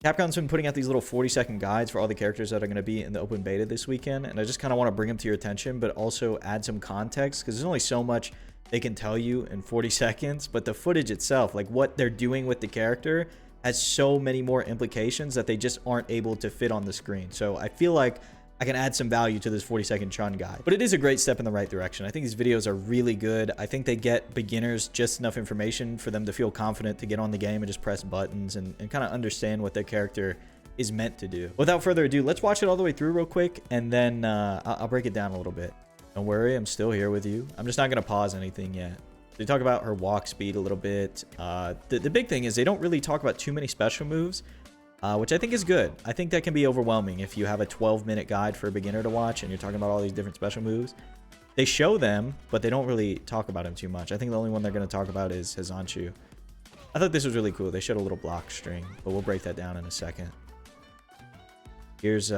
Capcom's been putting out these little 40-second guides for all the characters that are going to be in the open beta this weekend, and I just kind of want to bring them to your attention, but also add some context, because there's only so much they can tell you in 40 seconds, but the footage itself, like what they're doing with the character, has so many more implications that they just aren't able to fit on the screen. So I feel like I can add some value to this 40-second Chun guide. But it is a great step in the right direction. I think these videos are really good. I think they get beginners just enough information for them to feel confident to get on the game and just press buttons and kind of understand what their character is meant to do. Without further ado, let's watch it all the way through real quick, and then I'll break it down a little bit. Don't worry, I'm still here with you. I'm just not going to pause anything yet. They talk about her walk speed a little bit. The big thing is they don't really talk about too many special moves, which I think is good. I think that can be overwhelming if you have a 12-minute guide for a beginner to watch and you're talking about all these different special moves. They show them, but they don't really talk about them too much. I think the only one they're going to talk about is Hizanshu. I thought this was really cool. They showed a little block string, but we'll break that down in a second. Here's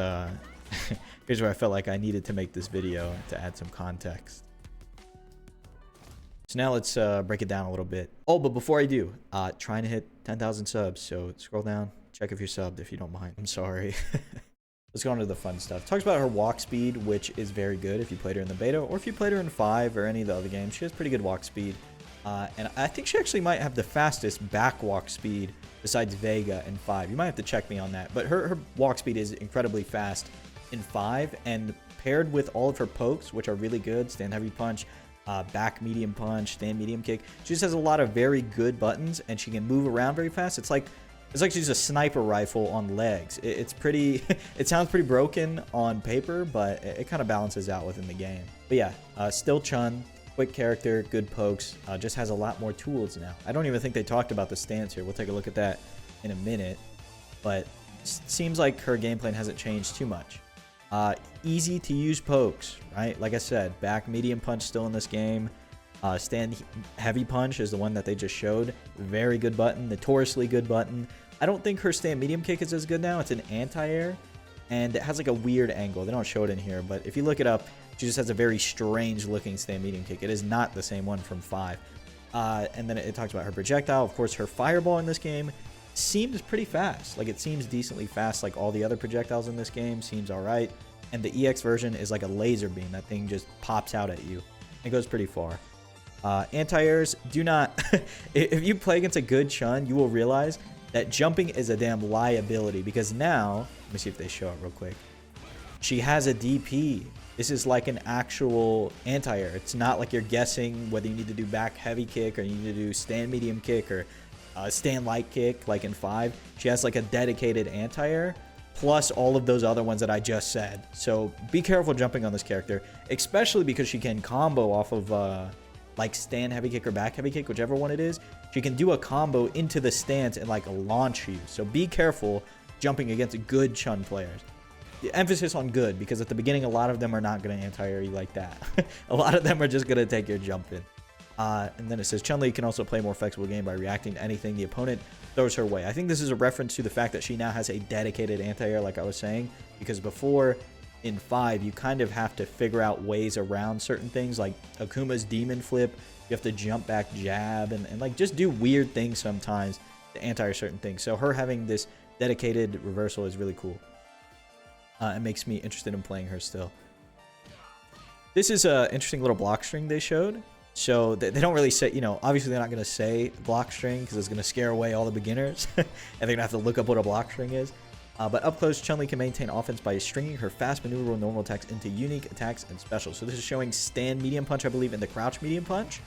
here's where I felt like I needed to make this video to add some context. So now let's break it down a little bit. Oh, but before I do, trying to hit 10,000 subs. So scroll down, check if you're subbed if you don't mind. I'm sorry. Let's go on to the fun stuff. Talks about her walk speed, which is very good if you played her in the beta, or if you played her in 5 or any of the other games. She has pretty good walk speed. And I think she actually might have the fastest back walk speed besides Vega in 5. You might have to check me on that. But her walk speed is incredibly fast in 5. And paired with all of her pokes, which are really good, stand heavy punch, back medium punch, stand medium kick. She just has a lot of very good buttons, and she can move around very fast. It's like she's a sniper rifle on legs. It's pretty. It sounds pretty broken on paper, but it kind of balances out within the game. But yeah, still Chun, quick character, good pokes. Just has a lot more tools now. I don't even think they talked about the stance here. We'll take a look at that in a minute. But it seems like her game plan hasn't changed too much. Easy to use pokes, right? Like I said, back medium punch still in this game. Stand heavy punch is the one that they just showed. Very good button, notoriously good button. I don't think her stand medium kick is as good now. It's an anti-air, and it has like a weird angle. They don't show it in here, but if you look it up, she just has a very strange looking stand medium kick. It is not the same one from 5. And then it talks about her projectile. Of course, her fireball in this game seems pretty fast. Like, it seems decently fast, like all the other projectiles in this game. Seems all right. And the EX version is like a laser beam. That thing just pops out at you. It goes pretty far. Anti-airs, do not... If you play against a good Chun, you will realize that jumping is a damn liability, because now... Let me see if they show it real quick. She has a DP. This is like an actual anti-air. It's not like you're guessing whether you need to do back heavy kick or you need to do stand medium kick or stand light kick like in 5. She has like a dedicated anti-air, plus all of those other ones that I just said. So be careful jumping on this character, especially because she can combo off of like stand heavy kick or back heavy kick, whichever one it is. She can do a combo into the stance and like launch you. So be careful jumping against good Chun players. The emphasis on good, because at the beginning a lot of them are not going to anti-air you like that. A lot of them are just going to take your jump in. And then it says Chun-Li can also play a more flexible game by reacting to anything the opponent throws her way. I think this is a reference to the fact that she now has a dedicated anti-air, like I was saying, because before in 5 you kind of have to figure out ways around certain things, like Akuma's demon flip. You have to jump back jab and like just do weird things sometimes to anti-air certain things. So her having this dedicated reversal is really cool. It makes me interested in playing her still. This is an interesting little block string they showed. So they don't really say, you know, obviously they're not going to say block string because it's going to scare away all the beginners. And they're going to have to look up what a block string is. But up close, Chun-Li can maintain offense by stringing her fast maneuverable normal attacks into unique attacks and specials. So this is showing stand medium punch, I believe, and the crouch medium punch.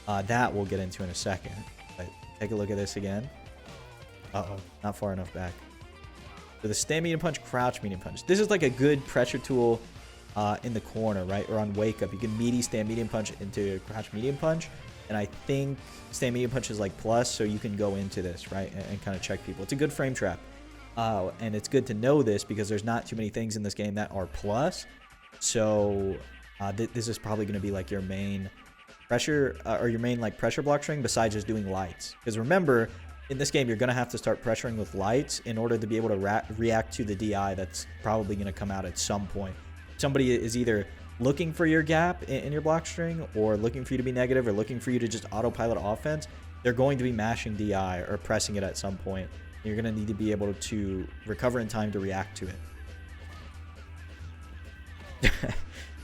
That we'll get into in a second. But take a look at this again. Uh-oh, not far enough back. So the stand medium punch, crouch medium punch. This is like a good pressure tool in the corner, right? Or on wake up. You can meaty stand medium punch into crouch medium punch. And I think stand medium punch is like plus, so you can go into this, right? And kind of check people. It's a good frame trap. And it's good to know this because there's not too many things in this game that are plus. So this is probably going to be like your main pressure or your main like pressure block string besides just doing lights. Because remember, in this game, you're going to have to start pressuring with lights in order to be able to react to the DI that's probably going to come out at some point. Somebody is either looking for your gap in your block string or looking for you to be negative or looking for you to just autopilot offense. They're going to be mashing DI or pressing it at some point. You're going to need to be able to recover in time to react to it.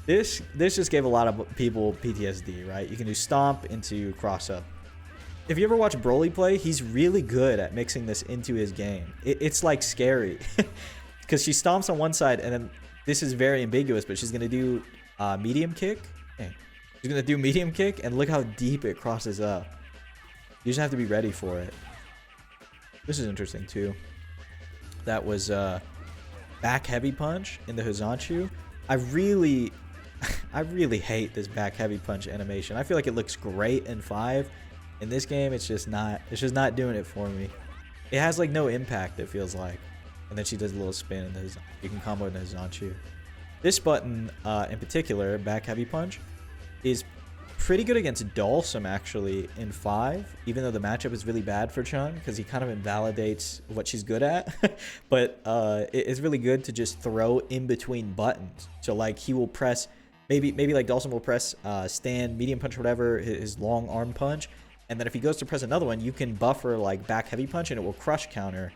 This just gave a lot of people PTSD, right? You can do stomp into cross up. If you ever watch Broly play, he's really good at mixing this into his game. It's like scary because she stomps on one side, and then this is very ambiguous, but she's going to do medium kick. Okay. She's going to do medium kick, and look how deep it crosses up. You just have to be ready for it. This is interesting too. That was back heavy punch in the Hizanshu. I really hate this back heavy punch animation. I feel like it looks great in 5. In this game, it's just not doing it for me. It has like no impact, it feels like. And then she does a little spin, and you can combo in the Hizanshu. This button in particular, back heavy punch, is pretty good against Dalsum actually in 5, even though the matchup is really bad for Chun because he kind of invalidates what she's good at. But it's really good to just throw in between buttons. So like he will press, maybe like Dalsum will press stand, medium punch, whatever, his long arm punch, and then if he goes to press another one, you can buffer like back heavy punch and it will crush counter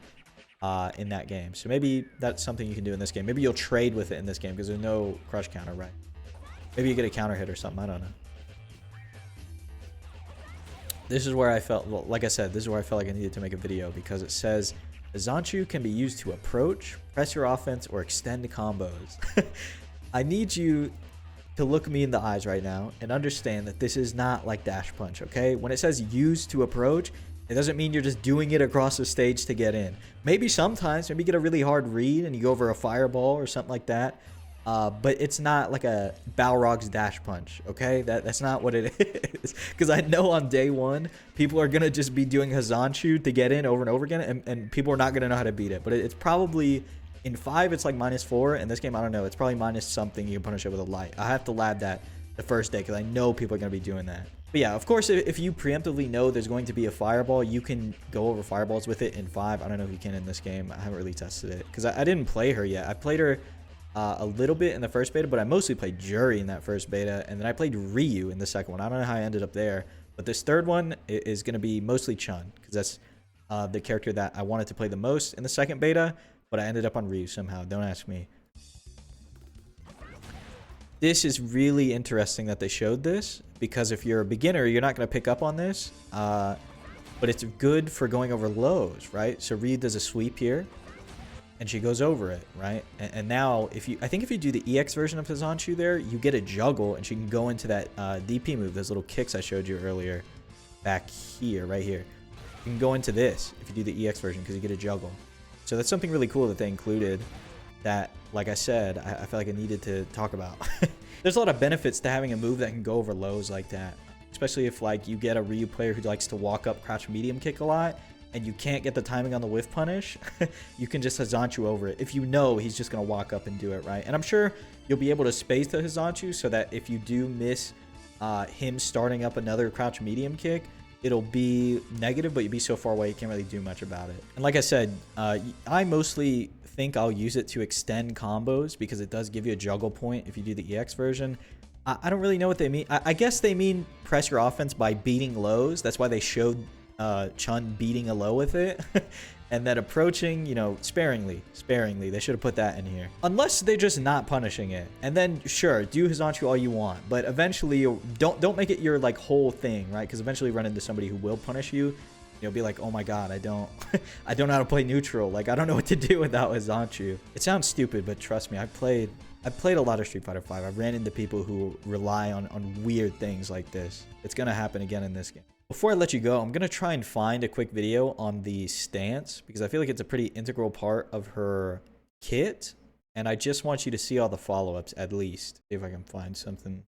in that game. So maybe that's something you can do in this game. Maybe you'll trade with it in this game because there's no crush counter, right? Maybe you get a counter hit or something. I don't know. This is where I felt, well, like I said, this is where I felt like I needed to make a video because it says Hizanshu can be used to approach, press your offense, or extend combos. I need you to look me in the eyes right now and understand that this is not like dash punch, okay? When it says used to approach, it doesn't mean you're just doing it across the stage to get in. Maybe sometimes, maybe you get a really hard read and you go over a fireball or something like that. But it's not like a Balrog's dash punch, okay? That's not what it is. Because I know on day 1, people are going to just be doing Hizanshu to get in over and over again, and people are not going to know how to beat it. But it's probably, in 5, it's like -4. In this game, I don't know. It's probably minus something. You can punish it with a light. I have to lab that the first day because I know people are going to be doing that. But yeah, of course, if you preemptively know there's going to be a fireball, you can go over fireballs with it in 5. I don't know if you can in this game. I haven't really tested it because I didn't play her yet. I played her a little bit in the first beta, but I mostly played Jury in that first beta, and then I played Ryu in the second one. I don't know how I ended up there, but this third one is going to be mostly Chun, because that's the character that I wanted to play the most in the second beta, but I ended up on Ryu somehow. Don't ask me. This is really interesting that they showed this, because if you're a beginner, you're not going to pick up on this, but it's good for going over lows, right? So Ryu does a sweep here, and she goes over it, right? And now, I think if you do the EX version of Hizanshu there, you get a juggle, and she can go into that DP move, those little kicks I showed you earlier, back here, right here. You can go into this if you do the EX version, because you get a juggle. So that's something really cool that they included that, like I said, I feel like I needed to talk about. There's a lot of benefits to having a move that can go over lows like that, especially if like you get a Ryu player who likes to walk up crouch medium kick a lot, and you can't get the timing on the whiff punish. You can just Hizanshu over it if you know he's just going to walk up and do it, right? And I'm sure you'll be able to space the Hizanshu so that if you do miss him starting up another crouch medium kick, it'll be negative, but you'll be so far away you can't really do much about it. And like I said, I mostly think I'll use it to extend combos because it does give you a juggle point if you do the EX version. I don't really know what they mean. I guess they mean press your offense by beating lows. That's why they showed Chun beating a low with it. And then approaching, you know, sparingly. They should have put that in here. Unless they're just not punishing it. And then, sure, do Hizanshu all you want. But eventually, don't make it your, like, whole thing, right? Because eventually you run into somebody who will punish you. You'll be like, oh my god, I don't know how to play neutral. Like, I don't know what to do without Hizanshu. It sounds stupid, but trust me, I played a lot of Street Fighter V. I've ran into people who rely on weird things like this. It's going to happen again in this game. Before I let you go, I'm going to try and find a quick video on the stance, because I feel like it's a pretty integral part of her kit, and I just want you to see all the follow-ups, at least. See if I can find something.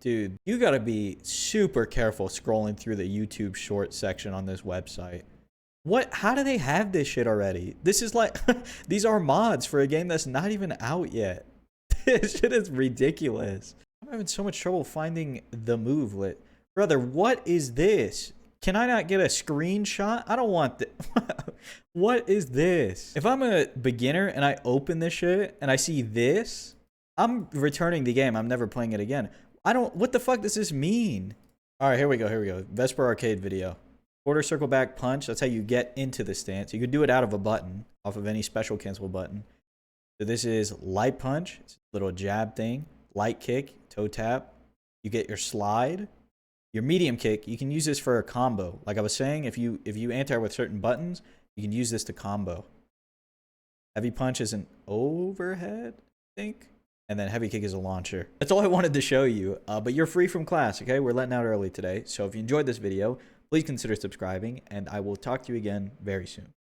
Dude, you got to be super careful scrolling through the YouTube short section on this website. What? How do they have this shit already? This is like, these are mods for a game that's not even out yet. This shit is ridiculous. I'm having so much trouble finding the move lit. Brother, what is this? Can I not get a screenshot? I don't want this. What is this? If I'm a beginner and I open this shit and I see this, I'm returning the game. I'm never playing it again. What the fuck does this mean? All right, here we go. Vesper Arcade video. Quarter circle back punch. That's how you get into the stance. You could do it out of a button, off of any special cancel button. So this is light punch. It's a little jab thing. Light kick, toe tap. You get your slide. Your medium kick, you can use this for a combo. Like I was saying, if you anti with certain buttons, you can use this to combo. Heavy punch is an overhead, I think. And then heavy kick is a launcher. That's all I wanted to show you. But you're free from class, okay? We're letting out early today. So if you enjoyed this video, please consider subscribing. And I will talk to you again very soon.